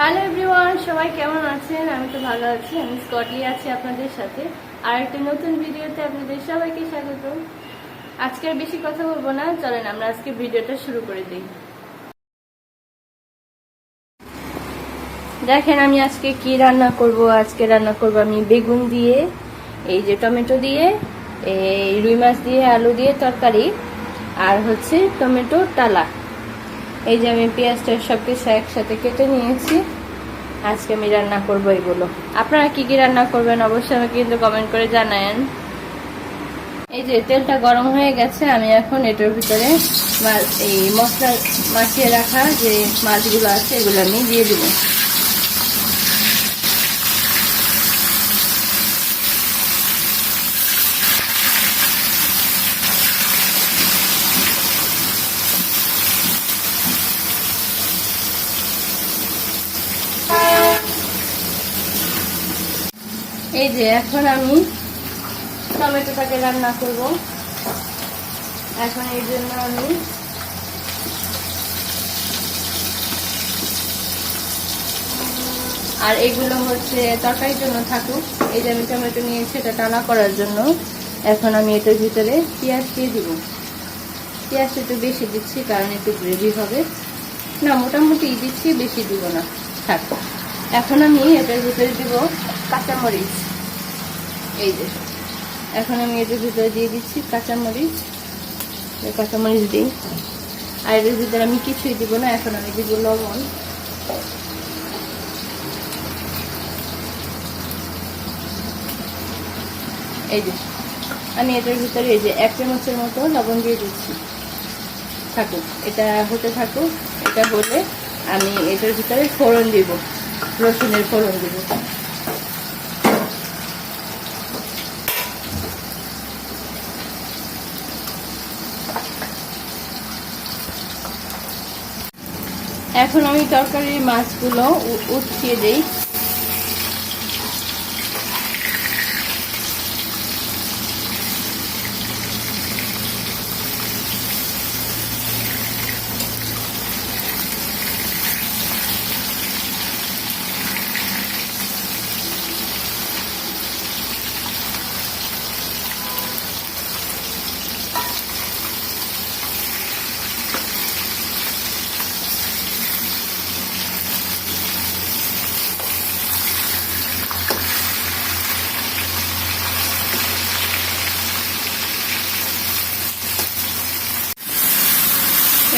Hello everyone, সবাই কেমন আছেন? আমি তো ভালো আছি। আমি স্কটলি আছি আপনাদের সাথে আর একটা নতুন ভিডিওতে আপনাদের সবাইকে স্বাগত। আজকে আর বেশি কথা বলবো না, চলেন আমরা আজকে ভিডিওটা শুরু করে দিই। দেখেন আমি আজকে কি রান্না করব। আজকে রান্না করব আমি বেগুন দিয়ে, এই যে টমেটো দিয়ে, এই রুই মাছ দিয়ে, আলু দিয়ে তরকারি, আর হচ্ছে টমেটো টালা। এই যে আমি পেঁয়াজটা সব কিছু একসাথে কেটে নিয়েছি। আজকে আমি রান্না করবো এগুলো। আপনারা কি কি রান্না করবেন অবশ্যই আমাকে কিন্তু কমেন্ট করে জানায়েন। এই যে তেলটা গরম হয়ে গেছে, আমি এখন এটার ভিতরে এই মশলা মাখিয়ে রাখা যে মাছগুলো আছে এগুলো আমি দিয়ে দিব। এই যে এখন আমি টমেটোটাকে রান্না করব। এখন এই জন্য আমি আর এগুলো হচ্ছে তরকারির জন্য থাকুক। এই যে আমি টমেটো নিয়েছি এটা টানা করার জন্য। এখন আমি এটার ভিতরে পেঁয়াজ দিয়ে দিব। পেঁয়াজ একটু বেশি দিচ্ছি কারণ একটু গ্রেভি হবে না, মোটামুটি দিচ্ছি, বেশি দিব না, থাক। এখন আমি এটার ভিতরে দিব কাঁচামরিচ। এই যে এখন আমি এটার ভিতরে দিয়ে দিচ্ছি কাঁচামরিচ। কাঁচামরিচ দিই। আর এটার ভিতরে আমি কিছুই দিব না, এখন আমি দিব লবণ। এই যে আমি এটার ভিতরে এই যে 1 চামচের মতো লবণ দিয়ে দিচ্ছি। থাকুক, এটা হতে থাকুক। এটা হলে আমি এটার ভিতরে ফোড়ন দিব, রসুনের ফোড়ন দিব। এখন আমি তরকারির মাছগুলো উঠিয়ে দেই।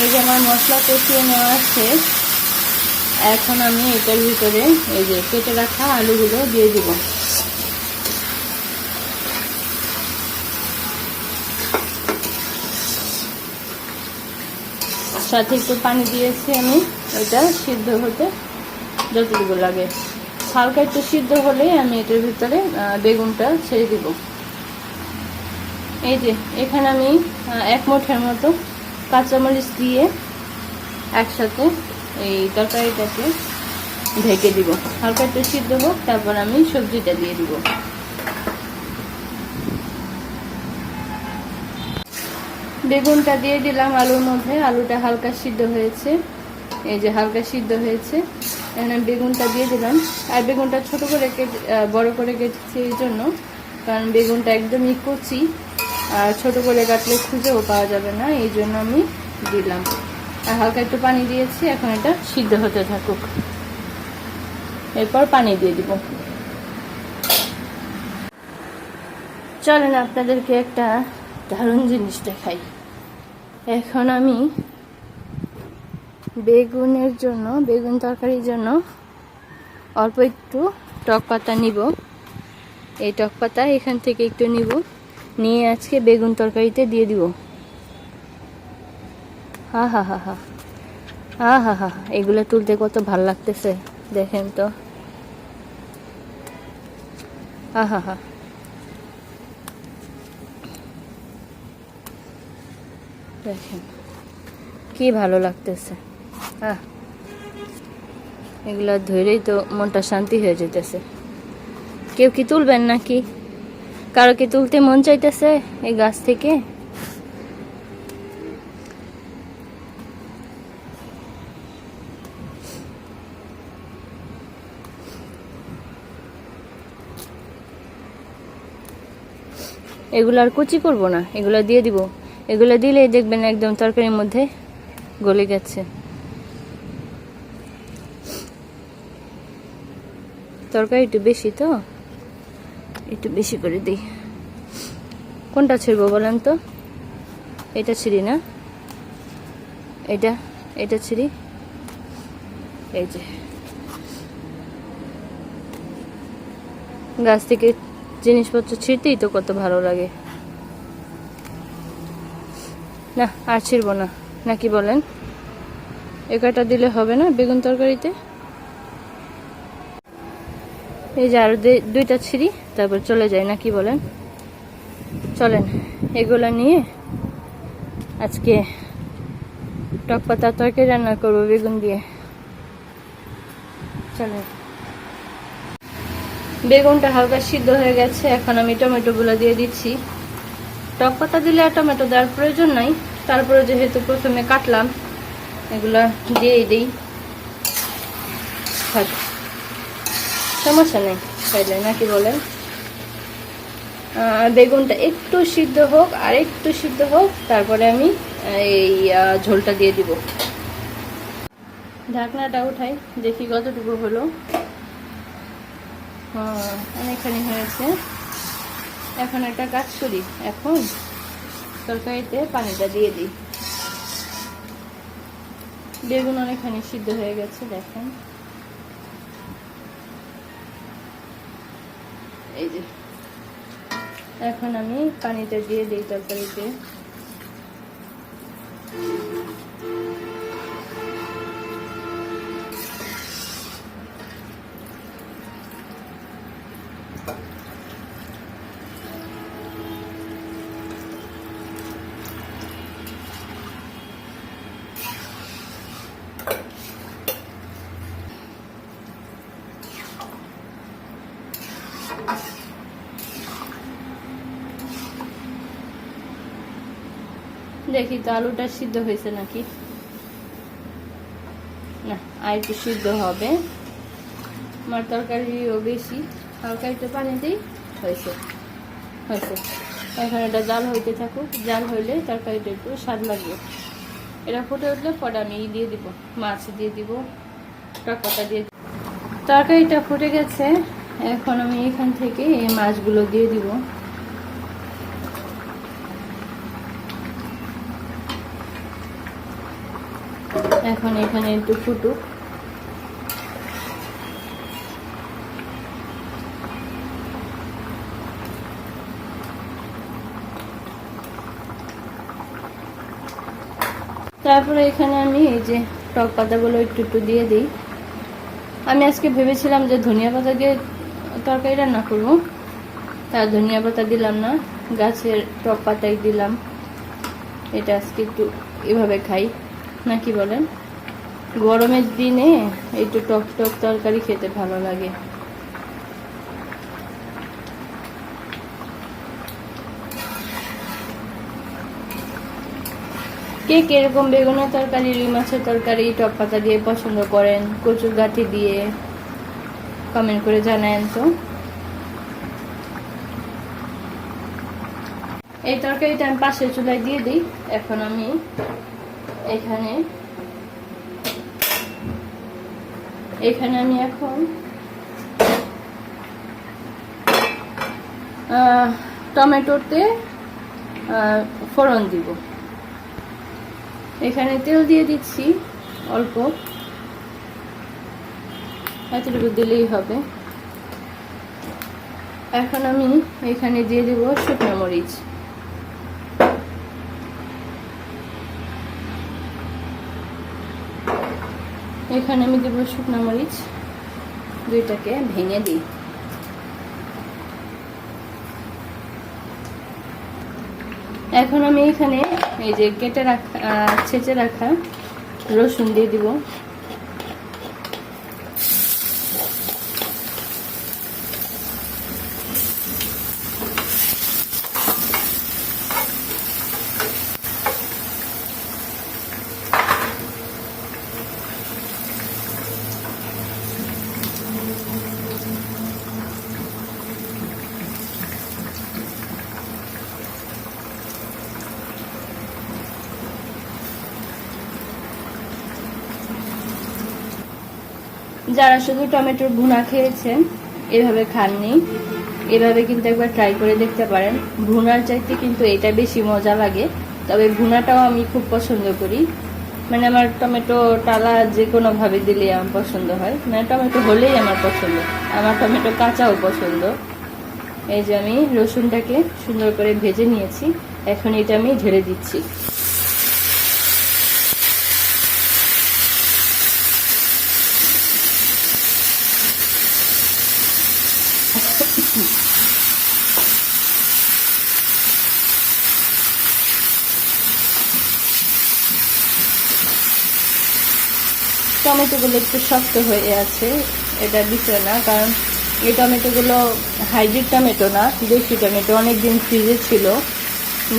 এই যে আমার মশলা কষিয়ে নেওয়া শেষ। এখন আমি এটার ভিতরে এই যে কেটে রাখা আলুগুলো দিয়ে দিব। সাথে একটু পানি দিয়েছি আমি, এটা সিদ্ধ হতে যতটুকু লাগে। হালকা একটু সিদ্ধ হলে আমি এটার ভিতরে বেগুনটা ছেড়ে দিব। এই যে এখানে আমি 1 মুঠের মতো কাঁচামরিচ দিয়ে একসাথে এই তরকারিটাকে ঢেকে দিব। হালকা একটু সিদ্ধ হোক, তারপর আমি সবজিটা দিয়ে দিব। বেগুনটা দিয়ে দিলাম আলুর মধ্যে। আলুটা হালকা সিদ্ধ হয়েছে, এই যে হালকা সিদ্ধ হয়েছে। এখন আমি বেগুনটা দিয়ে দিলাম। আর বেগুনটা ছোট করে বড় করে কেটেছি এই জন্য, কারণ বেগুনটা একদমই কচি, আর ছোট করে কাটলে খুঁজেও পাওয়া যাবে না, এই জন্য আমি দিলাম। আর হালকা একটু পানি দিয়েছি। এখন এটা সিদ্ধ হতে থাকুক, এরপর পানি দিয়ে দিব। চলেন আপনাদেরকে একটা দারুণ জিনিস দেখাই। এখন আমি বেগুন তরকারির জন্য অল্প একটু টক পাতা নিব। এই টক পাতা এখান থেকে একটু নিব, নিয়ে আজকে বেগুন তরকারিতে দিয়ে দিব। হা হা হা হা হা হা হা, এগুলো তুলতে কত ভাল লাগতেছে দেখেন তো। হা হা হা, দেখেন কি ভালো লাগতেছে। এগুলো ধরেই তো মনটা শান্তি হয়ে যেতেছে। কেউ কি তুলবেন নাকি? কারো কি তুলতে মন চাইতেছে এই গাছ থেকে? এগুলো আর কুচি করব না, এগুলো দিয়ে দিব। এগুলো দিলেই দেখবেন একদম তরকারির মধ্যে গলে গেছে। তরকারি একটু বেশি তো, একটু বেশি করে দিই। কোনটা ছিড়বো বলেন তো? এটা ছিঁড়ি না, এটা ছিঁড়ি। এই যে গাছ থেকে জিনিসপত্র ছিঁড়তেই তো কত ভালো লাগে। না আর ছিড়বো না, নাকি বলেন? একটা দিলে হবে না বেগুন তরকারিতে? এই যে আরো দুইটা ছিঁড়ি, তারপর চলে যায়, নাকি বলেন? চলেন এগুলা নিয়ে আজকে টক পাতা তরকারি রান্না করবো বেগুন দিয়ে। চলেন। বেগুনটা হালকা সিদ্ধ হয়ে গেছে, এখন আমি টমেটো গুলো দিয়ে দিচ্ছি। টক পাতা দিলে আর টমেটো দেওয়ার প্রয়োজন নাই, তারপরে যেহেতু প্রথমে কাটলাম এগুলা দিয়েই দিই। সমস্যা নেই খাইলে, নাকি বলেন? বেগুনটা একটু সিদ্ধ হোক, আর একটু সিদ্ধ হোক, তারপরে আমি এই ঝোলটা দিয়ে দিব। ঢাকনাটা উঠাই, দেখি কতটুকু হলো। অনেকখানি হয়েছে। এখন একটা কাজ করি, এখন তরকারিতে পানিটা দিয়ে দিই। বেগুন অনেকখানি সিদ্ধ হয়ে গেছে, দেখেন। এই যে এখন আমি পানিটা দিয়ে দিই তরকারিতে। দেখি তো আলুটা সিদ্ধ হয়েছে নাকি না, আর একটু সিদ্ধ হবে। আমার তরকারিও বেশি, হালকা একটু পানি দিই, হয়েছে। এখন এটা জাল হইতে থাকুক, জাল হইলে তরকারিটা একটু স্বাদ লাগবে। এটা ফুটে উঠলে পরে আমি দিয়ে দিব, মাছ দিয়ে দিব, টক পাতা দিয়ে। তরকারিটা ফুটে গেছে, এখন আমি এখান থেকে এই মাছগুলো দিয়ে দিব। এখন এখানে একটু ফুটুক। তারপরে এখানে আমি এই যে টক পাতাগুলো একটু একটু দিয়ে দিই। আমি আজকে ভেবেছিলাম যে ধনিয়া পাতা দিয়ে তরকারি রান্না করবো, তার ধনিয়া পাতা দিলাম না, গাছের টক পাতাই দিলাম। এটা আজকে একটু এভাবে খাই, নাকি বলেন? গরমের দিনে একটু টক টক তরকারি খেতে ভালো লাগে। কে কিরকম বেগুনের তরকারি, রুই মাছের তরকারি টক পাতা দিয়ে পছন্দ করেন, কচুর গাঁঠি দিয়ে, কমেন্ট করে জানায়েন তো। এই তরকারিটা আমি পাশের চুলায় দিয়ে দিই। এখন আমি এখানে আমি এখন টমেটোতে ফোড়ন দিব। এখানে তেল দিয়ে দিচ্ছি অল্প, এতটুকু দিলেই হবে। এখন আমি এখানে দিয়ে দিব শুকনো মরিচ। এখানে আমি দেব শুকনো মরিচ, দুইটাকে ভেঙে দিই। এখন আমি এখানে এই যে কেটে রাখা ছেঁচে রাখা রসুন দিয়ে দিব। যারা শুধু টমেটোর ভুনা খেয়েছেন, এভাবে খাননি, এভাবে কিন্তু একবার ট্রাই করে দেখতে পারেন। ভুনার চাইতে কিন্তু এটা বেশি মজা লাগে, তবে ভুনাটাও আমি খুব পছন্দ করি। মানে আমার টমেটো টালা যে কোনোভাবে দিলে আমার পছন্দ হয়, মানে টমেটো হলেই আমার পছন্দ। আমার টমেটো কাঁচাও পছন্দ। এই যে আমি রসুনটাকে সুন্দর করে ভেজে নিয়েছি, এখন এটা আমি ঢেলে দিচ্ছি। টমেটোগুলো একটু শক্ত হয়ে আছে, এটা বিষয় না, কারণ এই টমেটোগুলো হাইব্রিড টমেটো না, দেশি টমেটো, অনেকদিন ফ্রিজে ছিল,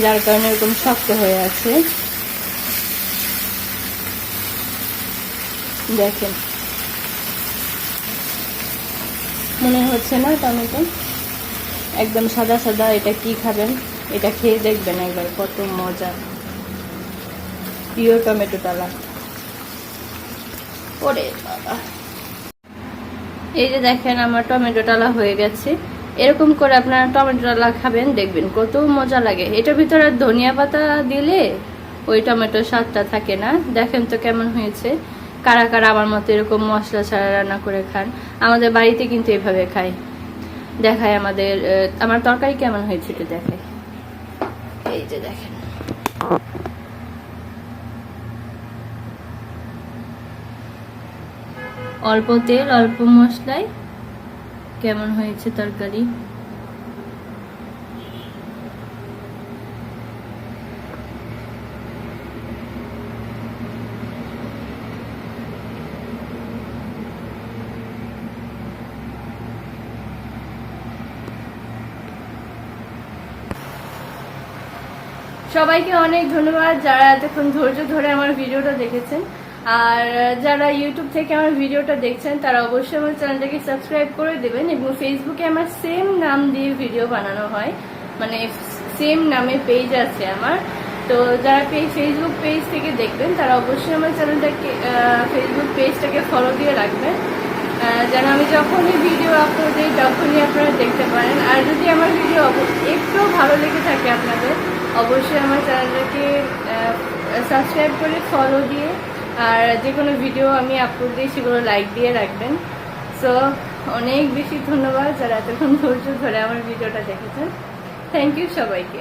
যার কারণে এরকম শক্ত হয়ে আছে। দেখেন, মনে হচ্ছে না টমেটো একদম সাদা সাদা। এটা কি খাবেন, এটা খেয়ে দেখবেন একবার, কত মজা। প্রিয় টমেটো টালা। ওরে বাবা, এই যে দেখেন আমার টমেটো টালা হয়ে গেছে। এরকম করে আপনারা টমেটো টালা খাবেন, দেখবেন কত মজা লাগে। এটার ভিতরে ধনিয়া পাতা দিলে ওই টমেটোর স্বাদটা থাকে না। দেখেন তো কেমন হয়েছে। কারা কারা আমার মতো এরকম মশলা ছাড়া রান্না করে খান? আমাদের বাড়িতে কিন্তু এভাবে খায়। দেখায় আমার তরকারি কেমন হয়েছে এটা দেখায়। এই যে দেখেন, অল্প তেল অল্প মশলায় কেমন হয়েছে তরকারি। সবাইকে অনেক ধন্যবাদ যারা এতক্ষণ ধৈর্য ধরে আমার ভিডিওটা দেখেছেন। আর যারা ইউটিউব থেকে আমার ভিডিওটা দেখছেন তারা অবশ্যই আমার চ্যানেলটাকে সাবস্ক্রাইব করে দেবেন। এবং ফেসবুকে আমার সেম নাম দিয়ে ভিডিও বানানো হয়, মানে সেম নামে পেজ আছে আমার। তো যারা ফেসবুক পেজ থেকে দেখবেন তারা অবশ্যই আমার চ্যানেলটাকে ফেসবুক পেজটাকে ফলো দিয়ে রাখবেন, যেন আমি যখনই ভিডিও আপলোড দিই তখনই আপনারা দেখতে পারেন। আর যদি আমার ভিডিও একটু ভালো লেগে থাকে আপনাদের, অবশ্যই আমার চ্যানেলটাকে সাবস্ক্রাইব করে ফলো দিয়ে, আর যে কোনো ভিডিও আমি আপলোড দিই সেগুলো লাইক দিয়ে রাখবেন। সো অনেক বেশি ধন্যবাদ যারা এতক্ষণ ধৈর্য ধরে আমার ভিডিওটা দেখেছেন। থ্যাংক ইউ সবাইকে।